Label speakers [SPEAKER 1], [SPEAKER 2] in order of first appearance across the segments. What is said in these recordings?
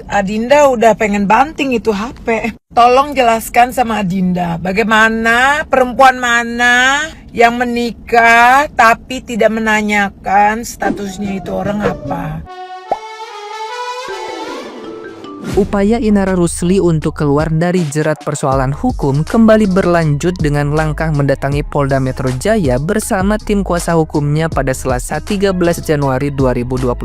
[SPEAKER 1] Adinda udah pengen banting itu HP. Tolong jelaskan sama Adinda, bagaimana perempuan mana yang menikah tapi tidak menanyakan statusnya itu orang apa.
[SPEAKER 2] Upaya Inara Rusli untuk keluar dari jerat persoalan hukum kembali berlanjut dengan langkah mendatangi Polda Metro Jaya bersama tim kuasa hukumnya pada Selasa 13 Januari 2025.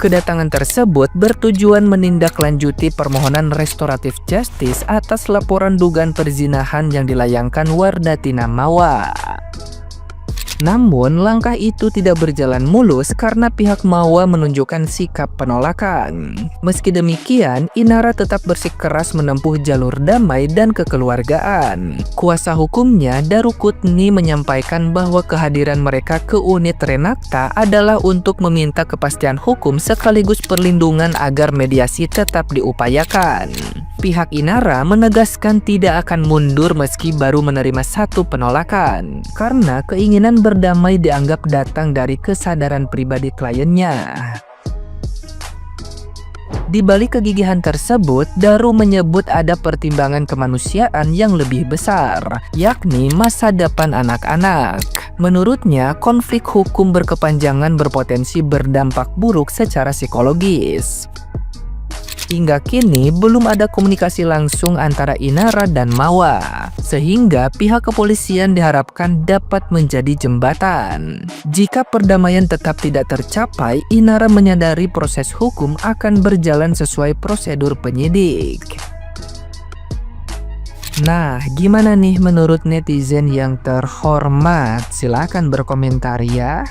[SPEAKER 2] Kedatangan tersebut bertujuan menindaklanjuti permohonan restoratif justice atas laporan dugaan perzinahan yang dilayangkan Wardatina Mawa. Namun, langkah itu tidak berjalan mulus karena pihak Mawa menunjukkan sikap penolakan. Meski demikian, Inara tetap bersikeras menempuh jalur damai dan kekeluargaan. Kuasa hukumnya, Darukutni, menyampaikan bahwa kehadiran mereka ke unit Renakta adalah untuk meminta kepastian hukum sekaligus perlindungan agar mediasi tetap diupayakan. Pihak Inara menegaskan tidak akan mundur meski baru menerima satu penolakan, karena keinginan berdamai dianggap datang dari kesadaran pribadi kliennya. Di balik kegigihan tersebut, Daru menyebut ada pertimbangan kemanusiaan yang lebih besar, yakni masa depan anak-anak. Menurutnya, konflik hukum berkepanjangan berpotensi berdampak buruk secara psikologis. Hingga kini belum ada komunikasi langsung antara Inara dan Mawa, sehingga pihak kepolisian diharapkan dapat menjadi jembatan. Jika perdamaian tetap tidak tercapai, Inara menyadari proses hukum akan berjalan sesuai prosedur penyidik. Nah, gimana nih menurut netizen yang terhormat? Silahkan berkomentar ya.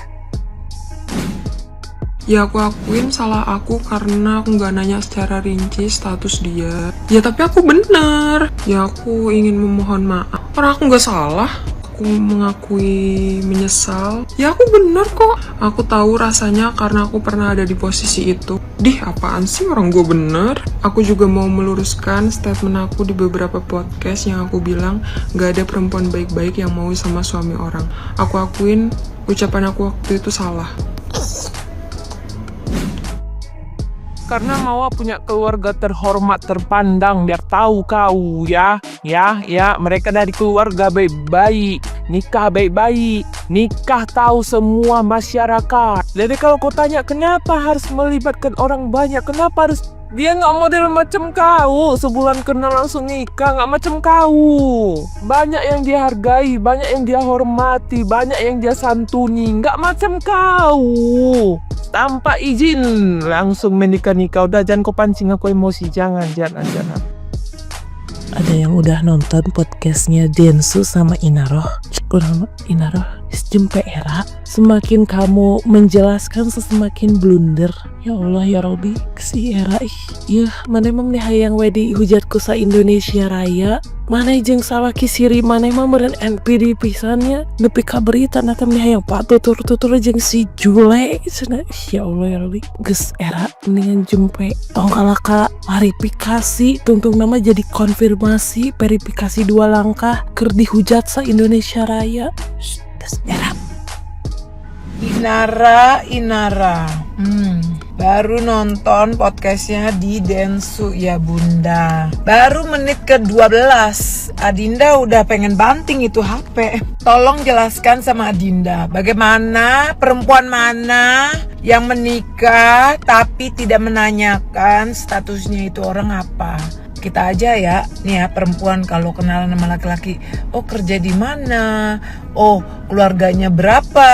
[SPEAKER 3] Ya aku akuin salah aku karena aku nggak nanya secara rinci status dia. Ya tapi aku bener. Ya aku ingin memohon maaf. Karena aku nggak salah. Aku mengakui menyesal. Ya aku bener kok. Aku tahu rasanya karena aku pernah ada di posisi itu. Apaan sih orang gue bener? Aku juga mau meluruskan statement aku di beberapa podcast yang aku bilang nggak ada perempuan baik-baik yang mau sama suami orang. Aku akuin ucapan aku waktu itu salah.
[SPEAKER 4] Karena Mawa punya keluarga terhormat, terpandang, biar tahu kau ya, mereka dari keluarga baik-baik, nikah baik-baik, nikah tahu semua masyarakat. Jadi kalau kau tanya kenapa harus melibatkan orang banyak, kenapa harus dia nggak model macam kau, sebulan kenal langsung nikah, nggak macam kau. Banyak yang dia hargai, banyak yang dia hormati, banyak yang dia santuni, nggak macam kau. Tanpa izin langsung menikah-nikah. Udah, jangan kau pancing aku emosi, jangan.
[SPEAKER 5] Ada yang udah nonton podcastnya Densu sama Inaroh. Inaroh jempe era. Semakin kamu menjelaskan semakin blunder. Ya Allah ya Robi, si era ya mana emang nih hayang wedi hujatku sa Indonesia Raya. Mana jeung sawaki siri mana emang meureun NPD pisannya. Nepi ka berita na nih hayang patutur-tutur jeung si Jule cenah. Ya Allah ya Robi, geus era mendingan jempe tong kalaka verifikasi tungtung nama jadi konfirmasi verifikasi 2 langkah keur dihujat sa Indonesia Raya. Era
[SPEAKER 1] Inara, baru nonton podcastnya di Densu ya bunda. Baru menit ke-12, Adinda udah pengen banting itu HP. Tolong jelaskan sama Adinda, bagaimana perempuan mana yang menikah tapi tidak menanyakan statusnya itu orang apa. Kita aja ya, nih ya perempuan kalau kenalan sama laki-laki, oh kerja di mana, oh keluarganya berapa,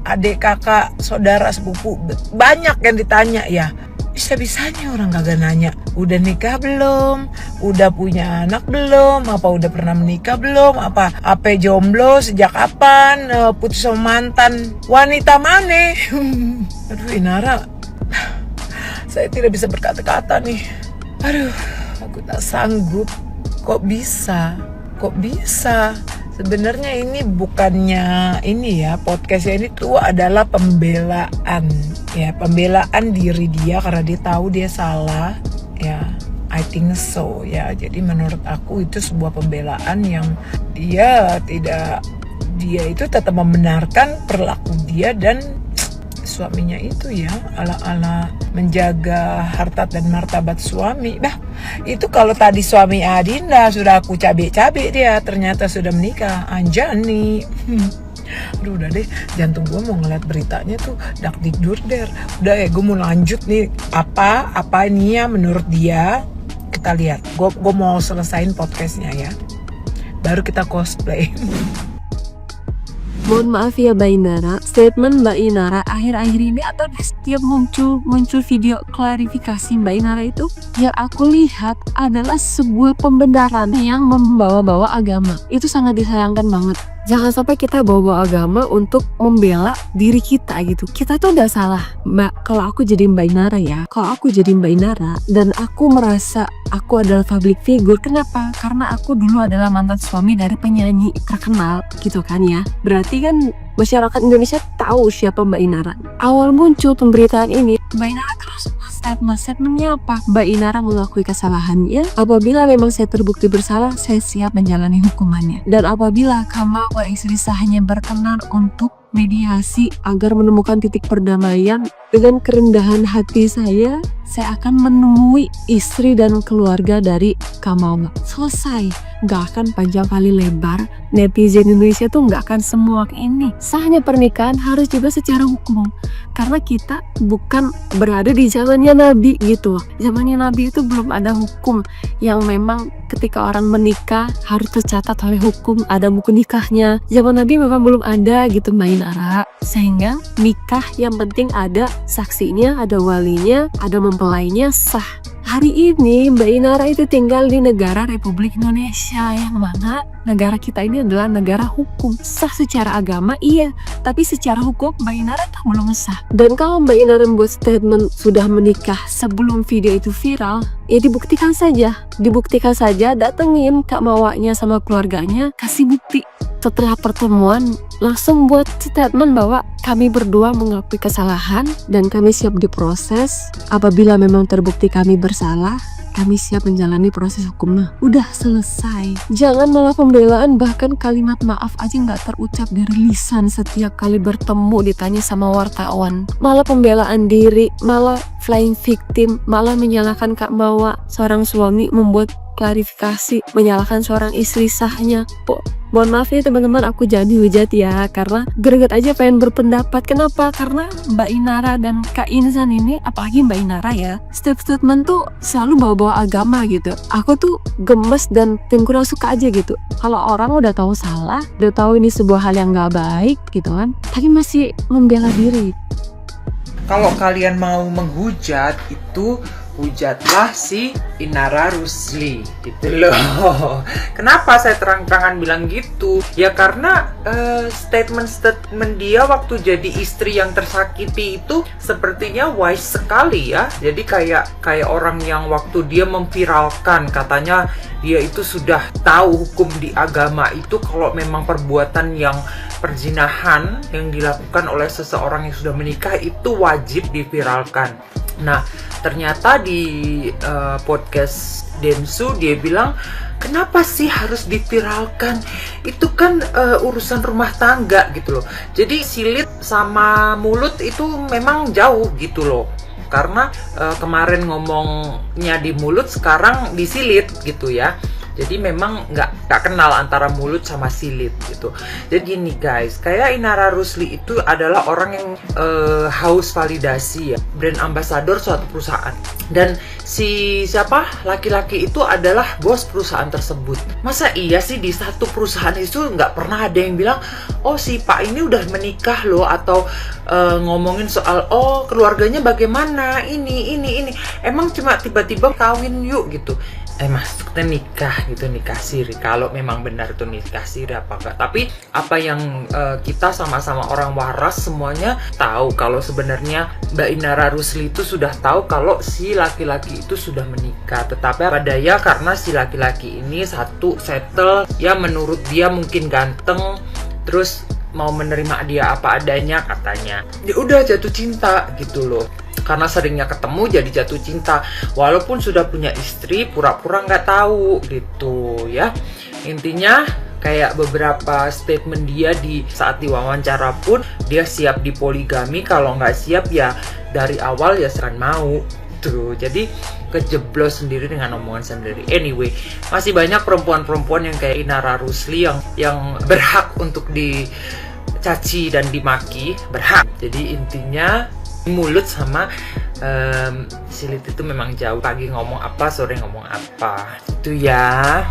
[SPEAKER 1] adik kakak, saudara, sepupu, banyak yang ditanya ya. Bisa-bisanya orang kagak nanya, udah nikah belum, udah punya anak belum, apa udah pernah menikah belum, apa jomblo sejak kapan, putus sama mantan wanita mana. Aduh Inara, saya tidak bisa berkata-kata nih. Aduh, aku tak sanggup. Kok bisa? Sebenarnya ini bukannya ini ya, podcastnya ini tuh adalah pembelaan diri dia karena dia tahu dia salah ya. I think so ya. Jadi menurut aku itu sebuah pembelaan yang dia itu tetap membenarkan perilaku dia dan suaminya itu ya ala menjaga harta dan martabat suami. Dah, itu kalau tadi suami Adinda sudah aku cabe-cabe dia ternyata sudah menikah. Anjani. Aduh udah deh, jantung gue mau ngeliat beritanya tuh dak dikdurder. Udah ya, gue mau lanjut nih apa ini ya menurut dia. Kita lihat. Gue mau selesain podcastnya ya. Baru kita cosplay.
[SPEAKER 6] Mohon maaf ya Mbak Inara, statement Mbak Inara akhir-akhir ini atau setiap muncul video klarifikasi Mbak Inara itu yang aku lihat adalah sebuah pembenaran yang membawa-bawa agama. Itu sangat disayangkan banget. Jangan sampai kita bawa agama untuk membela diri kita gitu. Kita tuh udah salah, Mbak. Kalau aku jadi Mbak Inara ya, kalau aku jadi Mbak Inara dan aku merasa aku adalah public figure, kenapa? Karena aku dulu adalah mantan suami dari penyanyi terkenal gitu kan ya. Berarti kan masyarakat Indonesia tahu siapa Mbak Inara. Awal muncul pemberitaan ini, Mbak Inara terus statementnya apa? Mbak Inara mengakui kesalahannya. Apabila memang saya terbukti bersalah, saya siap menjalani hukumannya. Dan apabila Kamawa istri sahnya berkenan untuk mediasi agar menemukan titik perdamaian, dengan kerendahan hati saya akan menemui istri dan keluarga dari Kamawa. Selesai, gak akan panjang kali lebar. Netizen Indonesia tuh gak akan semua ini. Sahnya pernikahan harus juga secara hukum, karena kita bukan berada di zamannya Nabi gitu. Zamannya Nabi itu belum ada hukum yang memang ketika orang menikah harus tercatat oleh hukum, ada buku nikahnya. Zaman Nabi memang belum ada gitu Mbak Inara. Sehingga nikah yang penting ada saksinya, ada walinya, ada mempelainya, sah. Hari ini Mbak Inara itu tinggal di negara Republik Indonesia, yang mana negara kita ini adalah negara hukum. Sah secara agama iya, tapi secara hukum Mbak Inara tak belum sah. Dan kalau Mbak Inara membuat statement sudah menikah sebelum video itu viral, ya dibuktikan saja, datengin Kak Mawanya sama keluarganya, kasih bukti. Setelah pertemuan langsung buat statement bahwa kami berdua mengakui kesalahan dan kami siap diproses. Apabila memang terbukti kami bersalah, kami siap menjalani proses hukumnya. Udah selesai. Jangan malah pembelaan, bahkan kalimat maaf aja nggak terucap dari lisan setiap kali bertemu ditanya sama wartawan. Malah pembelaan diri, malah flying victim, malah menyalahkan Kak Mawa, seorang suami membuat klarifikasi, menyalahkan seorang istri sahnya. Mohon maaf ya teman-teman, aku jadi hujat ya, karena greget aja pengen berpendapat. Kenapa? Karena Mbak Inara dan Kak Insan ini, apalagi Mbak Inara ya, setiap statement tuh selalu bawa-bawa agama gitu. Aku tuh gemes dan kurang suka aja gitu. Kalau orang udah tahu salah, udah tahu ini sebuah hal yang gak baik gitu kan, tapi masih membela diri.
[SPEAKER 1] Kalau kalian mau menghujat itu, hujatlah si Inara Rusli gitu loh. Kenapa saya terang-terangan bilang gitu? Ya karena statement dia waktu jadi istri yang tersakiti itu sepertinya wise sekali ya. Jadi kayak orang yang waktu dia memviralkan katanya dia itu sudah tahu hukum di agama itu kalau memang perbuatan yang perzinahan yang dilakukan oleh seseorang yang sudah menikah itu wajib diviralkan. Nah, ternyata di podcast Densu dia bilang, kenapa sih harus diviralkan? Itu kan urusan rumah tangga gitu loh. Jadi silit sama mulut itu memang jauh gitu loh. Karena kemarin ngomongnya di mulut, sekarang disilit gitu ya. Jadi memang nggak kenal antara mulut sama silit gitu. Jadi nih guys, kayak Inara Rusli itu adalah orang yang haus validasi ya, brand ambassador suatu perusahaan. Dan si laki-laki itu adalah bos perusahaan tersebut. Masa iya sih di satu perusahaan itu nggak pernah ada yang bilang, oh si Pak ini udah menikah loh, atau ngomongin soal oh keluarganya bagaimana, ini. Emang cuma tiba-tiba kawin yuk gitu. Maksudnya nikah gitu, nikah siri. Kalau memang benar itu nikah siri apa enggak. Tapi apa yang kita sama-sama orang waras semuanya tahu kalau sebenarnya Mbak Inara Rusli itu sudah tahu kalau si laki-laki itu sudah menikah. Tetapi apa daya karena si laki-laki ini satu settle ya, menurut dia mungkin ganteng, terus mau menerima dia apa adanya katanya. Dia udah jatuh cinta gitu loh. Karena seringnya ketemu jadi jatuh cinta, walaupun sudah punya istri pura-pura nggak tahu gitu ya. Intinya Kayak beberapa statement dia di saat diwawancara pun dia siap dipoligami, kalau nggak siap ya dari awal ya sekan mau tuh. Jadi kejeblos sendiri dengan omongan sendiri. Anyway, masih banyak perempuan-perempuan yang kayak Inara Rusli yang berhak untuk dicaci dan dimaki, berhak. Jadi intinya mulut sama Silit itu memang jauh, pagi ngomong apa, sore ngomong apa, itu ya.